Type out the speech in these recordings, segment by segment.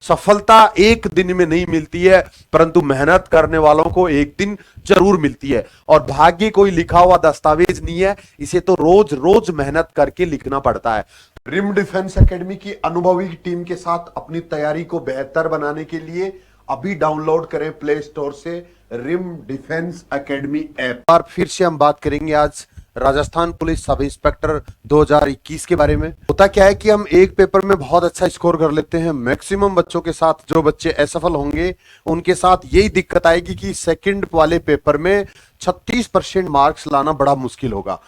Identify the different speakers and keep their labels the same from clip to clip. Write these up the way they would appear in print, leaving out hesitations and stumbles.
Speaker 1: सफलता एक दिन में नहीं मिलती है, परंतु मेहनत करने वालों को एक दिन जरूर मिलती है। और भाग्य कोई लिखा हुआ दस्तावेज नहीं है, इसे तो रोज रोज मेहनत करके लिखना पड़ता है। रिम डिफेंस एकेडमी की अनुभवी टीम के साथ अपनी तैयारी को बेहतर बनाने के लिए अभी डाउनलोड करें प्ले स्टोर से रिम डिफेंस एकेडमी ऐप। और फिर से हम बात करेंगे आज राजस्थान पुलिस सब इंस्पेक्टर 2021 के बारे में। होता क्या है कि हम एक पेपर में बहुत अच्छा स्कोर कर लेते हैं, मैक्सिमम बच्चों के साथ जो बच्चे असफल होंगे उनके साथ यही दिक्कत आएगी कि सेकंड वाले पेपर में 36% मार्क्स लाना बड़ा मुश्किल होगा।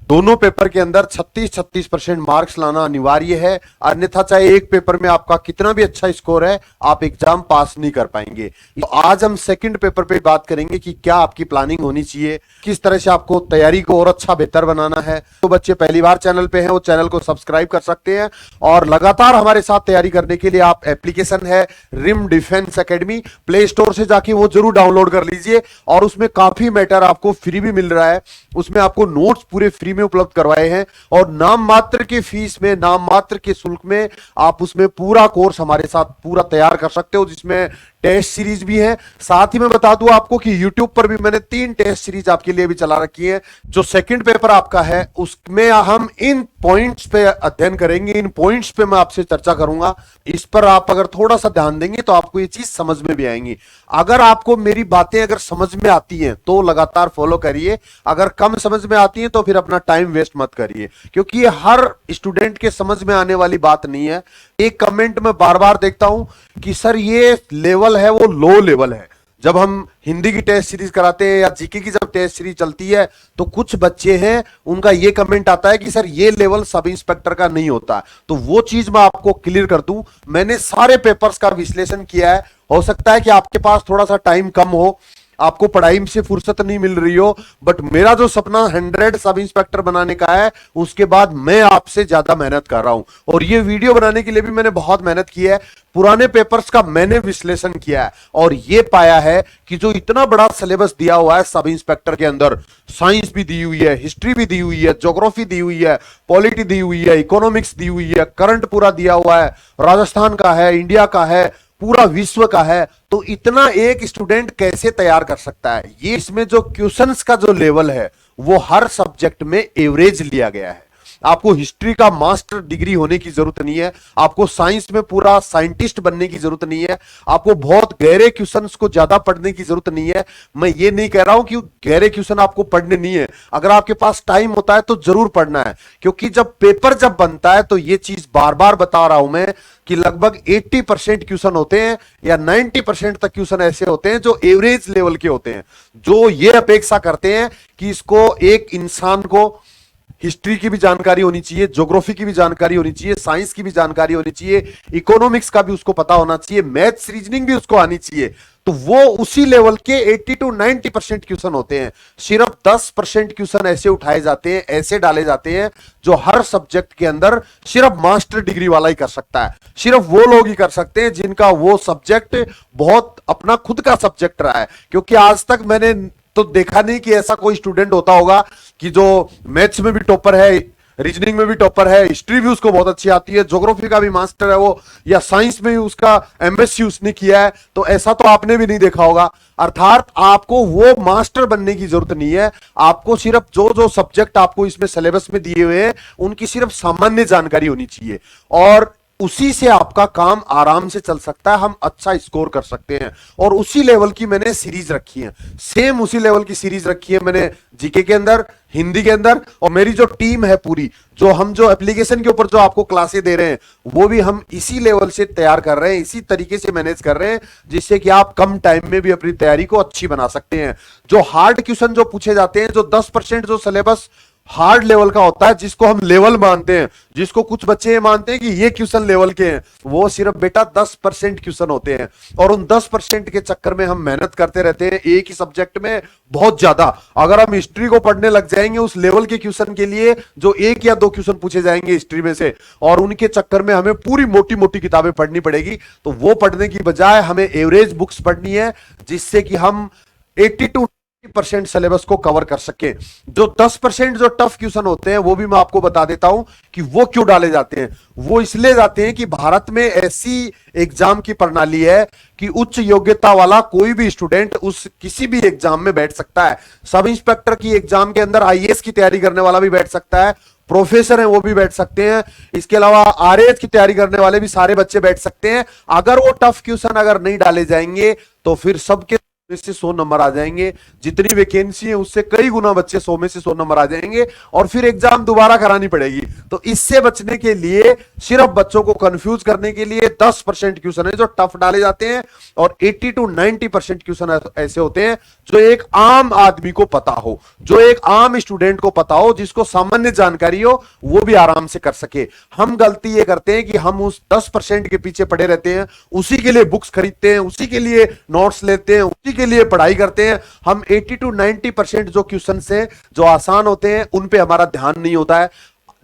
Speaker 1: दोनों पेपर के अंदर 36% मार्क्स लाना अनिवार्य है, अन्यथा चाहे एक पेपर में आपका कितना भी अच्छा स्कोर है आप एग्जाम पास नहीं कर पाएंगे। तो आज हम सेकंड पेपर पे बात करेंगे कि क्या आपकी प्लानिंग होनी चाहिए, किस तरह से आपको तैयारी को और अच्छा बेहतर बनाना है। तो बच्चे पहली बार चैनल पे हैं वो चैनल को सब्सक्राइब कर सकते हैं और लगातार हमारे साथ तैयारी करने के लिए आप एप्लीकेशन है रिम डिफेंस एकेडमी, प्ले स्टोर से जाके वो जरूर डाउनलोड कर लीजिए। और उसमें काफी मैटर आपको फ्री भी मिल रहा है, उसमें आपको नोट्स पूरे फ्री में उपलब्ध करवाए हैं और नाम मात्र की फीस में, नाम मात्र के शुल्क में आप उसमें पूरा कोर्स हमारे साथ पूरा तैयार कर सकते हो, जिसमें टेस्ट सीरीज भी है। साथ ही मैं बता दूं आपको कि YouTube पर भी मैंने 3 टेस्ट सीरीज आपके लिए भी चला रखी है। जो सेकंड पेपर आपका है उसमें हम इन पॉइंट्स पे अध्ययन करेंगे, इन पॉइंट्स पे मैं आपसे चर्चा करूंगा। इस पर आप अगर थोड़ा सा ध्यान देंगे तो आपको ये चीज समझ में भी आएंगी। अगर आपको मेरी बातें अगर समझ में आती हैं तो लगातार फॉलो करिए, अगर कम समझ में आती हैं तो फिर अपना टाइम वेस्ट मत करिए, क्योंकि ये हर स्टूडेंट के समझ में आने वाली बात नहीं है। एक कमेंट में बार बार देखता हूं कि सर ये लेवल है वो लो लेवल है। जब हम हिंदी की टेस्ट सीरीज कराते हैं या जीके की जब टेस्ट सीरीज चलती है तो कुछ बच्चे हैं उनका ये कमेंट आता है कि सर ये लेवल सब इंस्पेक्टर का नहीं होता। तो वो चीज मैं आपको क्लियर कर दूं, मैंने सारे पेपर्स का विश्लेषण किया है। हो सकता है कि आपके पास थोड़ा सा टाइम कम हो, आपको पढ़ाई से फुर्सत नहीं मिल रही हो, बट मेरा जो सपना 100 सब इंस्पेक्टर बनाने का है उसके बाद मैं आपसे ज्यादा मेहनत कर रहा हूं। और ये वीडियो बनाने के लिए भी मैंने बहुत मेहनत की है, पुराने पेपर्स का मैंने विश्लेषण किया है और ये पाया है कि जो इतना बड़ा सिलेबस दिया हुआ है सब इंस्पेक्टर के अंदर, साइंस भी दी हुई है, हिस्ट्री भी दी हुई है, ज्योग्राफी दी हुई है, पॉलिटी दी हुई है, इकोनॉमिक्स दी हुई है, करंट पूरा दिया हुआ है, राजस्थान का है, इंडिया का है, पूरा विश्व का है। तो इतना एक स्टूडेंट कैसे तैयार कर सकता है? ये इसमें जो क्वेश्चंस का जो लेवल है वो हर सब्जेक्ट में एवरेज लिया गया है। आपको हिस्ट्री का मास्टर डिग्री होने की जरूरत नहीं है, आपको साइंस में पूरा साइंटिस्ट बनने की जरूरत नहीं है, आपको बहुत गहरे क्वेश्चंस को ज्यादा पढ़ने की जरूरत नहीं है। मैं ये नहीं कह रहा हूं कि गहरे क्वेश्चन आपको पढ़ने नहीं है, अगर आपके पास टाइम होता है तो जरूर पढ़ना है, क्योंकि जब पेपर जब बनता है तो ये चीज बार बार बता रहा हूं मैं कि लगभग 80% क्वेश्चन होते हैं या 90% तक क्वेश्चन ऐसे होते हैं जो एवरेज लेवल के होते हैं, जो ये अपेक्षा करते हैं कि इसको एक इंसान को हिस्ट्री की भी जानकारी होनी चाहिए, ज्योग्राफी की भी जानकारी होनी चाहिए, साइंस की भी जानकारी होनी चाहिए, इकोनॉमिक्स का भी उसको पता होना चाहिए, मैथ्स रीजनिंग भी उसको आनी चाहिए। तो वो उसी लेवल के 80 to 90% क्वेश्चन होते हैं। सिर्फ 10% क्वेश्चन ऐसे उठाए जाते हैं, ऐसे डाले जाते हैं जो हर सब्जेक्ट के अंदर सिर्फ मास्टर डिग्री वाला ही कर सकता है। सिर्फ वो लोग ही कर सकते हैं जिनका वो सब्जेक्ट बहुत अपना खुद का सब्जेक्ट रहा है। क्योंकि आज तक मैंने तो देखा नहीं कि ऐसा कोई स्टूडेंट होता होगा कि जो मैथ्स में भी टॉपर है, रीजनिंग में भी टॉपर है, हिस्ट्री भी उसको बहुत अच्छी आती है, ज्योग्राफी का भी मास्टर है वो, या साइंस में भी उसका एमएससी उसने किया है। तो ऐसा तो आपने भी नहीं देखा होगा। अर्थात आपको वो मास्टर बनने की जरूरत नहीं है, आपको सिर्फ जो जो सब्जेक्ट आपको इसमें सिलेबस में दिए हुए हैं उनकी सिर्फ सामान्य जानकारी होनी चाहिए और उसी से आपका काम आराम से चल सकता है, हम अच्छा स्कोर कर सकते हैं। और उसी लेवल की मैंने सीरीज रखी है, सेम उसी लेवल की सीरीज रखी है मैंने जीके के अंदर, हिंदी के अंदर। और मेरी जो टीम है पूरी, जो हम जो एप्लीकेशन के ऊपर जो आपको क्लासें दे रहे हैं वो भी हम इसी लेवल से तैयार कर रहे हैं, इसी तरीके से मैनेज कर रहे हैं, जिससे कि आप कम टाइम में भी अपनी तैयारी को अच्छी बना सकते हैं। जो हार्ड क्वेश्चन जो पूछे जाते हैं, जो 10% जो सिलेबस हार्ड लेवल का होता है, जिसको हम लेवल मानते हैं, जिसको कुछ बच्चे मानते हैं कि ये क्वेश्चन लेवल के हैं, वो सिर्फ बेटा 10% क्वेश्चन होते हैं। और उन 10% के चक्कर में हम मेहनत करते रहते हैं एक ही सब्जेक्ट में बहुत ज्यादा। अगर हम हिस्ट्री को पढ़ने लग जाएंगे उस लेवल के क्वेश्चन के लिए जो 1 या 2 क्वेश्चन पूछे जाएंगे हिस्ट्री में से, और उनके चक्कर में हमें पूरी मोटी मोटी किताबें पढ़नी पड़ेगी। तो वो पढ़ने की बजाय हमें एवरेज बुक्स पढ़नी है, जिससे कि हम 80 to परसेंट सिलेबस को कवर कर सके। जो 10% जो टफ क्वेश्चन होते हैं वो भी मैं आपको बता देता हूं कि वो क्यों डाले जाते हैं। वो इसलिए जाते हैं कि भारत में ऐसी एग्जाम की प्रणाली है कि उच्च योग्यता वाला कोई भी स्टूडेंट उस किसी भी एग्जाम में बैठ सकता है। सब इंस्पेक्टर की एग्जाम के अंदर आईएएस की तैयारी करने वाला भी बैठ सकता है, प्रोफेसर हैं वो भी बैठ सकते हैं, इसके अलावा आरएएस की तैयारी करने वाले भी सारे बच्चे बैठ सकते हैं। अगर वो टफ क्वेश्चन अगर नहीं डाले जाएंगे तो फिर सबके से 100 नंबर आ जाएंगे। जितनी वैकेंसी है उससे कई गुना बच्चे 100 में से 100 नंबर आ जाएंगे और फिर एग्जाम दोबारा करानी पड़ेगी। तो इससे बचने के लिए, सिर्फ बच्चों को कंफ्यूज करने के लिए 10% क्वेश्चन है जो टफ डाले जाते हैं और 80 to 90% क्वेश्चन ऐसे होते हैं जो एक आम आदमी को पता हो, जो एक आम स्टूडेंट को पता हो, जिसको सामान्य जानकारी हो, वो भी आराम से कर सके। हम गलती ये करते हैं कि हम उस 10% के पीछे पड़े रहते हैं, उसी के लिए बुक्स खरीदते हैं, उसी के लिए नोट्स लेते हैं, उसी के लिए पढ़ाई करते हैं। हम 80 to 90% जो क्वेश्चन से जो आसान होते हैं उन पे हमारा ध्यान नहीं होता है।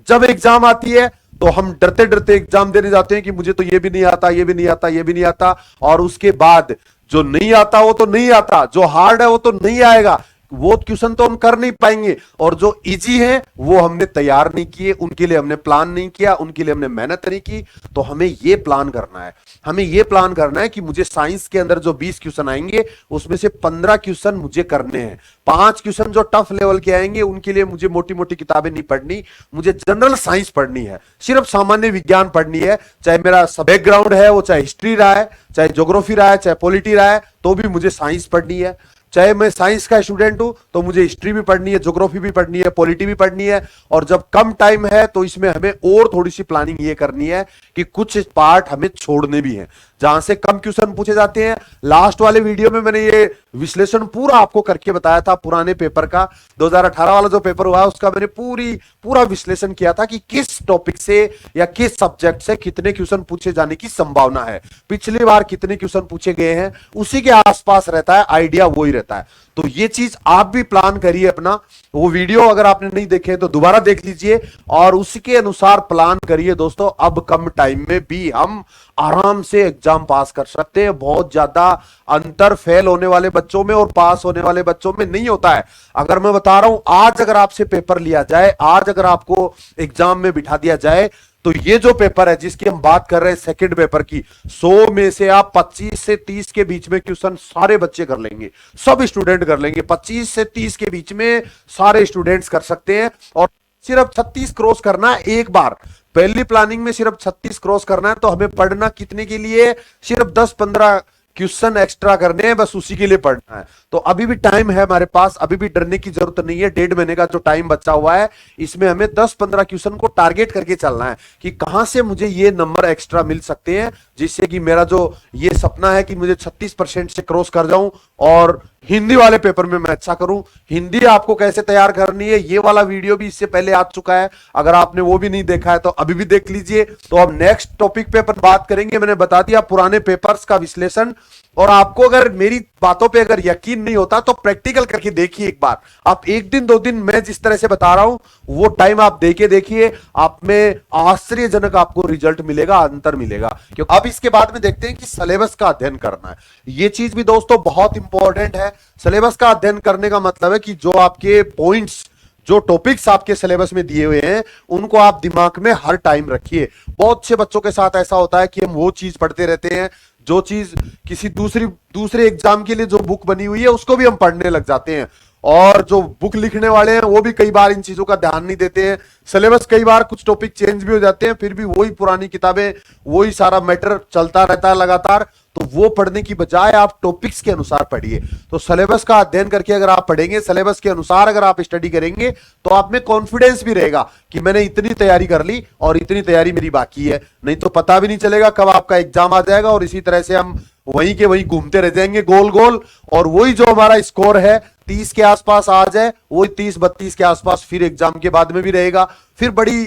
Speaker 1: जब एग्जाम आती है तो हम डरते डरते एग्जाम देने जाते हैं कि मुझे तो ये भी नहीं आता, ये भी नहीं आता, ये भी नहीं आता, और उसके बाद जो नहीं आता वो तो नहीं आता, जो हार्ड है वो तो नहीं आएगा, वो क्वेश्चन तो हम कर नहीं पाएंगे, और जो इजी है वो हमने तैयार नहीं किए, उनके लिए हमने प्लान नहीं किया, उनके लिए हमने मेहनत नहीं की। तो हमें ये प्लान करना है, हमें ये प्लान करना है कि मुझे साइंस के अंदर जो 20 क्वेश्चन आएंगे उसमें से 15 क्वेश्चन मुझे करने हैं। 5 क्वेश्चन जो टफ लेवल के आएंगे उनके लिए मुझे मोटी मोटी किताबें नहीं पढ़नी, मुझे जनरल साइंस पढ़नी है, सिर्फ सामान्य विज्ञान पढ़नी है। चाहे मेरा बैकग्राउंड है वो चाहे हिस्ट्री रहा है, चाहे ज्योग्राफी रहा है, चाहे पॉलिटी रहा है, तो भी मुझे साइंस पढ़नी है। चाहे मैं साइंस का स्टूडेंट हूं तो मुझे हिस्ट्री भी पढ़नी है, ज्योग्राफी भी पढ़नी है, पॉलिटी भी पढ़नी है। और जब कम टाइम है तो इसमें हमें और थोड़ी सी प्लानिंग ये करनी है कि कुछ पार्ट हमें छोड़ने भी हैं जहां से कम क्वेश्चन पूछे जाते हैं। लास्ट वाले वीडियो में मैंने ये विश्लेषण पूरा आपको करके बताया था पुराने पेपर का, 2018 वाला जो पेपर हुआ उसका मैंने पूरा विश्लेषण किया था कि किस टॉपिक से या किस सब्जेक्ट से कितने क्वेश्चन पूछे जाने की संभावना है, पिछली बार कितने क्वेश्चन पूछे गए हैं, उसी के आसपास रहता है, आइडिया वही रहता है। तो ये चीज आप भी प्लान करिए अपना। वो वीडियो अगर आपने नहीं देखे तो दोबारा देख लीजिए और उसके अनुसार प्लान करिए दोस्तों। अब कम टाइम में भी हम आराम से एग्जाम पास कर सकते हैं। बहुत ज्यादा अंतर फेल होने वाले बच्चों में और पास होने वाले बच्चों में नहीं होता है। अगर मैं बता रहा हूं, आज अगर आपसे पेपर लिया जाए, आज अगर आपको एग्जाम में बिठा दिया जाए, तो ये जो पेपर है जिसकी हम बात कर रहे हैं सेकंड पेपर की, 100 में से आप 25 से 30 के बीच में क्वेश्चन सारे बच्चे कर लेंगे, सब स्टूडेंट कर लेंगे। 25 से 30 के बीच में सारे स्टूडेंट्स कर सकते हैं। और सिर्फ 36 क्रॉस करना है एक बार, पहली प्लानिंग में सिर्फ 36 क्रॉस करना है। तो हमें पढ़ना कितने के लिए, सिर्फ 10-15 क्वेश्चन एक्स्ट्रा करने हैं, बस उसी के लिए पढ़ना है। तो अभी भी टाइम है हमारे पास, अभी भी डरने की जरूरत नहीं है। 1.5 महीने का जो टाइम बचा हुआ है इसमें हमें 10-15 क्वेश्चन को टारगेट करके चलना है कि कहां से मुझे ये नंबर एक्स्ट्रा मिल सकते हैं, जिससे कि मेरा जो ये सपना है कि मुझे 36% से क्रॉस कर जाऊं और हिंदी वाले पेपर में मैं अच्छा करूं। हिंदी आपको कैसे तैयार करनी है ये वाला वीडियो भी इससे पहले आ चुका है, अगर आपने वो भी नहीं देखा है तो अभी भी देख लीजिए। तो अब नेक्स्ट टॉपिक पे अपन बात करेंगे। मैंने बता दिया पुराने पेपर्स का विश्लेषण, और आपको अगर मेरी बातों पे अगर यकीन नहीं होता तो प्रैक्टिकल करके देखिए एक बार। आप 1 दिन 2 दिन मैं जिस तरह से बता रहा हूं वो टाइम आप देके देखिए, आप में आश्चर्यजनक आपको रिजल्ट मिलेगा, अंतर मिलेगा। क्योंकि अब इसके बाद में देखते हैं कि सिलेबस का अध्ययन करना है। ये चीज भी दोस्तों बहुत इंपॉर्टेंट है। सिलेबस का अध्ययन करने का मतलब है कि जो आपके पॉइंट्स, जो टॉपिक्स आपके सिलेबस में दिए हुए हैं उनको आप दिमाग में हर टाइम रखिए। बहुत से बच्चों के साथ ऐसा होता है कि हम वो चीज पढ़ते रहते हैं जो चीज किसी दूसरे एग्जाम के लिए जो बुक बनी हुई है उसको भी हम पढ़ने लग जाते हैं, और जो बुक लिखने वाले हैं वो भी कई बार इन चीजों का ध्यान नहीं देते हैं। सिलेबस कई बार कुछ टॉपिक चेंज भी हो जाते हैं, फिर भी वही पुरानी किताबें, वही सारा मैटर चलता रहता है लगातार। तो वो पढ़ने की बजाय आप टॉपिक्स के अनुसार पढ़िए। तो सिलेबस का अध्ययन करके अगर आप पढ़ेंगे, सिलेबस के अनुसार अगर आप स्टडी करेंगे तो आप में कॉन्फिडेंस भी रहेगा कि मैंने इतनी तैयारी कर ली और इतनी तैयारी मेरी बाकी है। नहीं तो पता भी नहीं चलेगा कब आपका एग्जाम आ जाएगा और इसी तरह से हम वहीं के वहीं घूमते रह जाएंगे गोल गोल, और वही जो हमारा स्कोर है 30 के आसपास आ जाए, वही 30-32 के आसपास फिर एग्जाम के बाद में भी रहेगा। फिर बड़ी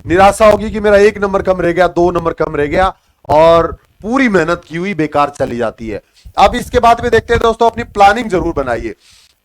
Speaker 1: निराशा होगी कि मेरा 1 नंबर कम रह गया, 2 नंबर कम रह गया, और पूरी मेहनत की हुई बेकार चली जाती है। अब इसके बाद में देखते हैं दोस्तों, अपनी प्लानिंग जरूर बनाइए।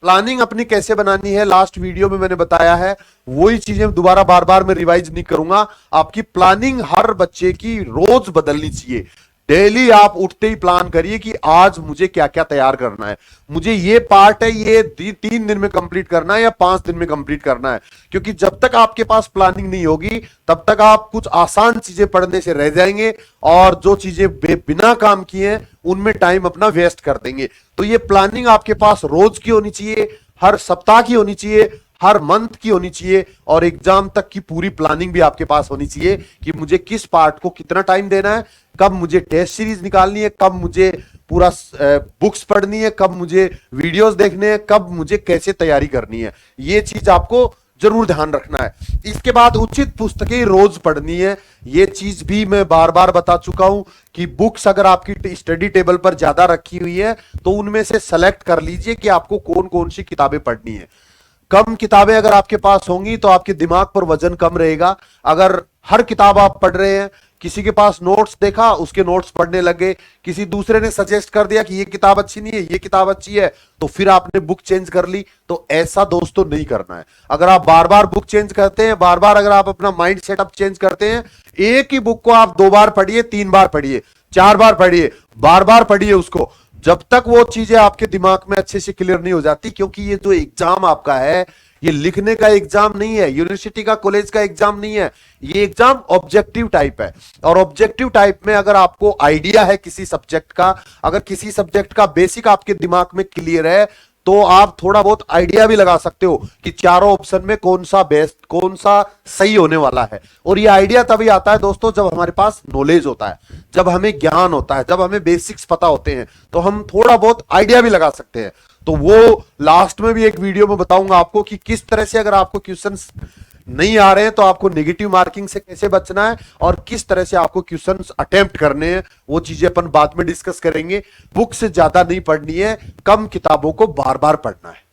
Speaker 1: प्लानिंग अपनी कैसे बनानी है लास्ट वीडियो में मैंने बताया है, वही चीजें दोबारा बार बार मैं रिवाइज नहीं करूंगा। आपकी प्लानिंग हर बच्चे की रोज बदलनी चाहिए। डेली आप उठते ही प्लान करिए कि आज मुझे क्या क्या तैयार करना है, मुझे ये पार्ट है ये 3 दिन में कंप्लीट करना है या 5 दिन में कंप्लीट करना है। क्योंकि जब तक आपके पास प्लानिंग नहीं होगी तब तक आप कुछ आसान चीजें पढ़ने से रह जाएंगे और जो चीजें बिना काम किए उनमें टाइम अपना वेस्ट कर देंगे। तो ये प्लानिंग आपके पास रोज की होनी चाहिए, हर सप्ताह की होनी चाहिए, हर मंथ की होनी चाहिए, और एग्जाम तक की पूरी प्लानिंग भी आपके पास होनी चाहिए कि मुझे किस पार्ट को कितना टाइम देना है, कब मुझे टेस्ट सीरीज निकालनी है, कब मुझे पूरा बुक्स पढ़नी है, कब मुझे वीडियोस देखने हैं, कब मुझे कैसे तैयारी करनी है। ये चीज आपको जरूर ध्यान रखना है। इसके बाद उचित पुस्तकें रोज पढ़नी है। ये चीज भी मैं बार बार बता चुका हूं कि बुक्स अगर आपकी स्टडी टेबल पर ज्यादा रखी हुई है तो उनमें से सेलेक्ट कर लीजिए कि आपको कौन कौन सी किताबें पढ़नी है। कम किताबें अगर आपके पास होंगी तो आपके दिमाग पर वजन कम रहेगा। अगर हर किताब आप पढ़ रहे हैं, किसी के पास नोट्स देखा उसके नोट्स पढ़ने लगे, किसी दूसरे ने सजेस्ट कर दिया कि ये किताब अच्छी नहीं है ये किताब अच्छी है, तो फिर आपने बुक चेंज कर ली, तो ऐसा दोस्तों नहीं करना है। अगर आप बार बार बुक चेंज करते हैं, बार बार अगर आप अपना माइंड सेटअप चेंज करते हैं, एक ही बुक को आप 2 बार पढ़िए, 3 बार पढ़िए, 4 बार पढ़िए, बार बार पढ़िए उसको, जब तक वो चीजें आपके दिमाग में अच्छे से क्लियर नहीं हो जाती। क्योंकि ये जो एग्जाम आपका है ये लिखने का एग्जाम नहीं है, यूनिवर्सिटी का कॉलेज का एग्जाम नहीं है, ये एग्जाम ऑब्जेक्टिव टाइप है। और ऑब्जेक्टिव टाइप में अगर आपको आइडिया है किसी सब्जेक्ट का, अगर किसी सब्जेक्ट का बेसिक आपके दिमाग में क्लियर है, तो आप थोड़ा बहुत आइडिया भी लगा सकते हो कि चारों ऑप्शन में कौन सा बेस्ट, कौन सा सही होने वाला है। और ये आइडिया तभी आता है दोस्तों जब हमारे पास नॉलेज होता है, जब हमें ज्ञान होता है, जब हमें बेसिक्स पता होते हैं, तो हम थोड़ा बहुत आइडिया भी लगा सकते हैं। तो वो लास्ट में भी एक वीडियो में बताऊंगा आपको कि किस तरह से अगर आपको क्वेश्चंस नहीं आ रहे हैं तो आपको नेगेटिव मार्किंग से कैसे बचना है और किस तरह से आपको क्वेश्चंस अटेम्प्ट करने हैं, वो चीजें अपन बाद में डिस्कस करेंगे। बुक से ज्यादा नहीं पढ़नी है, कम किताबों को बार बार पढ़ना है।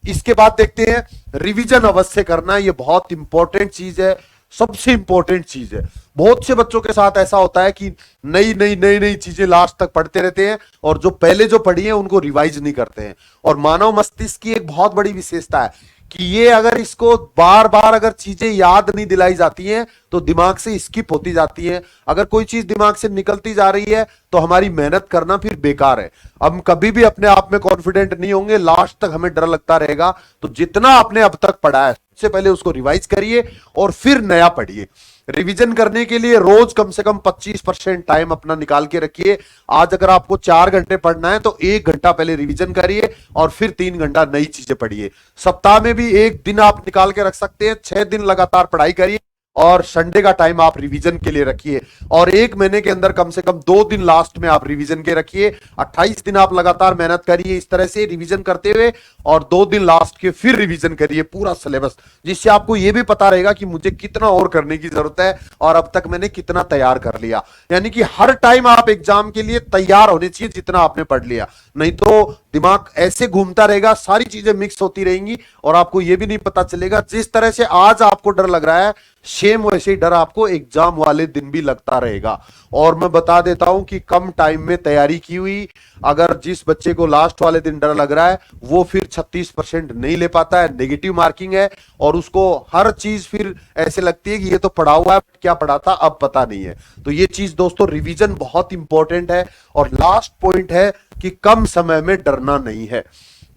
Speaker 1: इसके बाद देखते हैं रिवीजन अवश्य करना है। ये बहुत इंपॉर्टेंट चीज है, सबसे इंपॉर्टेंट चीज है। बहुत से बच्चों के साथ ऐसा होता है कि नई नई नई नई चीजें लास्ट तक पढ़ते रहते हैं और जो पहले जो पढ़ी है उनको रिवाइज नहीं करते हैं। और मानव मस्तिष्क की एक बहुत बड़ी विशेषता है कि ये अगर इसको बार बार अगर चीजें याद नहीं दिलाई जाती हैं तो दिमाग से स्किप होती जाती है। अगर कोई चीज दिमाग से निकलती जा रही है तो हमारी मेहनत करना फिर बेकार है। हम कभी भी अपने आप में कॉन्फिडेंट नहीं होंगे, लास्ट तक हमें डर लगता रहेगा। तो जितना आपने अब तक पढ़ा है सबसे पहले उसको रिवाइज करिए और फिर नया पढ़िए। रिवीजन करने के लिए रोज कम से कम 25% टाइम अपना निकाल के रखिए। आज अगर आपको 4 घंटे पढ़ना है तो 1 घंटा पहले रिवीजन करिए और फिर 3 घंटा नई चीजें पढ़िए। सप्ताह में भी 1 दिन आप निकाल के रख सकते हैं, 6 दिन लगातार पढ़ाई करिए और संडे का टाइम आप रिवीजन के लिए रखिए। और 1 महीने के अंदर कम से कम 2 दिन लास्ट में आप रिवीजन के रखिए। 28 दिन आप लगातार मेहनत करिए इस तरह से रिवीजन करते हुए और 2 दिन लास्ट के फिर रिवीजन करिए पूरा सिलेबस, जिससे आपको यह भी पता रहेगा कि मुझे कितना और करने की जरूरत है और अब तक मैंने कितना तैयार कर लिया। यानी कि हर टाइम आप एग्जाम के लिए तैयार होने चाहिए जितना आपने पढ़ लिया, नहीं तो दिमाग ऐसे घूमता रहेगा, सारी चीजें मिक्स होती रहेंगी और आपको यह भी नहीं पता चलेगा। जिस तरह से आज आपको डर लग रहा है सेम वैसे ही डर आपको एग्जाम वाले दिन भी लगता रहेगा। और मैं बता देता हूं कि कम टाइम में तैयारी की हुई, अगर जिस बच्चे को लास्ट वाले दिन डर लग रहा है वो फिर 36% नहीं ले पाता है, नेगेटिव मार्किंग है और उसको हर चीज फिर ऐसे लगती है कि ये तो पढ़ा हुआ है, क्या पढ़ा था अब पता नहीं है। तो ये चीज दोस्तों रिवीजन बहुत इंपॉर्टेंट है। और लास्ट पॉइंट है कि कम समय में डरना नहीं है।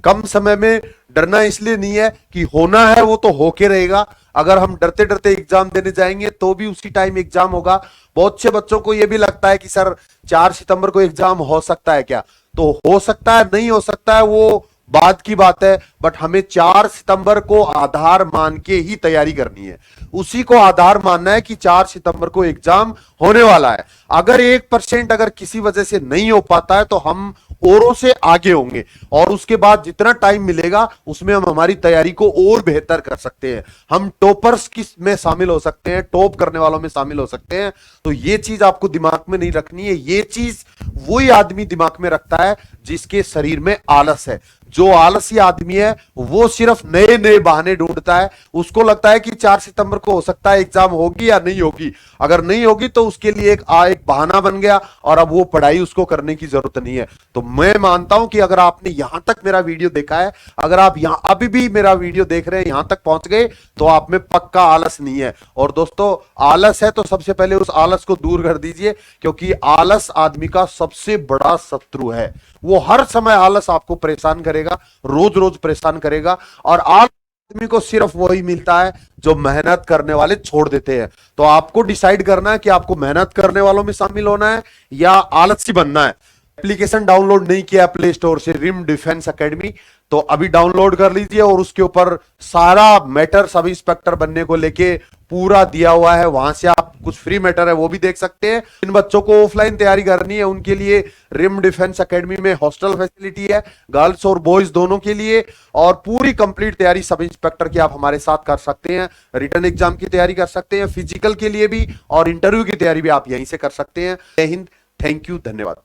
Speaker 1: कम समय में डरना इसलिए नहीं है कि होना है वो तो होके रहेगा। अगर हम डरते डरते एग्जाम देने जाएंगे तो भी उसी टाइम एग्जाम होगा। बहुत से बच्चों को यह भी लगता है कि सर 4 सितंबर को एग्जाम हो सकता है क्या, तो हो सकता है नहीं हो सकता है वो बाद की बात है, बट हमें 4 सितंबर को आधार मान के ही तैयारी करनी है। उसी को आधार मानना है कि 4 सितंबर को एग्जाम होने वाला है। अगर 1% अगर किसी वजह से नहीं हो पाता है तो हम औरों से आगे होंगे और उसके बाद जितना टाइम मिलेगा उसमें हम हमारी तैयारी को और बेहतर कर सकते हैं। हम टॉपर्स की में शामिल हो सकते हैं, टॉप करने वालों में शामिल हो सकते हैं। तो ये चीज आपको दिमाग में नहीं रखनी है। ये चीज वही आदमी दिमाग में रखता है जिसके शरीर में आलस है, जो आलसी आदमी है वो सिर्फ नए नए बहाने ढूंढता है। उसको लगता है कि 4 सितंबर को हो सकता है एग्जाम होगी या नहीं होगी, अगर नहीं होगी तो उसके लिए एक बहाना बन गया और अब वो पढ़ाई उसको करने की जरूरत नहीं है। तो मैं मानता हूं कि अगर आपने यहां तक मेरा वीडियो देखा है, अगर आप यहां अभी भी मेरा वीडियो देख रहे हैं, यहां तक पहुंच गए, तो आप में पक्का आलस नहीं है। और दोस्तों आलस है तो सबसे पहले उस आलस को दूर कर दीजिए, क्योंकि आलस आदमी का सबसे बड़ा शत्रु है। वो हर समय आलस आपको परेशान करेगा, रोज रोज परेशान करेगा। और आदमी को सिर्फ वही मिलता है जो मेहनत करने वाले छोड़ देते हैं। तो आपको डिसाइड करना है कि आपको मेहनत करने वालों में शामिल होना है या आलसी बनना है। एप्लीकेशन डाउनलोड नहीं किया प्ले स्टोर से रिम डिफेंस एकेडमी, तो अभी डाउनलोड कर लीजिए और उसके ऊपर सारा मैटर सब इंस्पेक्टर बनने को लेके पूरा दिया हुआ है। वहां से आप कुछ फ्री मैटर है वो भी देख सकते हैं। इन बच्चों को ऑफलाइन तैयारी करनी है उनके लिए रिम डिफेंस एकेडमी में हॉस्टल फैसिलिटी है, गर्ल्स और बॉयज दोनों के लिए। और पूरी कंप्लीट तैयारी सब इंस्पेक्टर की आप हमारे साथ कर सकते हैं। रिटर्न एग्जाम की तैयारी कर सकते हैं, फिजिकल के लिए भी, और इंटरव्यू की तैयारी भी आप यहीं से कर सकते हैं। जय हिंद, थैंक यू, धन्यवाद।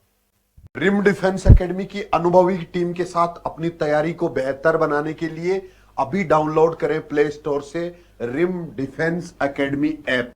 Speaker 1: रिम डिफेंस एकेडमी की अनुभवी टीम के साथ अपनी तैयारी को बेहतर बनाने के लिए अभी डाउनलोड करें प्ले स्टोर से रिम डिफेंस एकेडमी ऐप।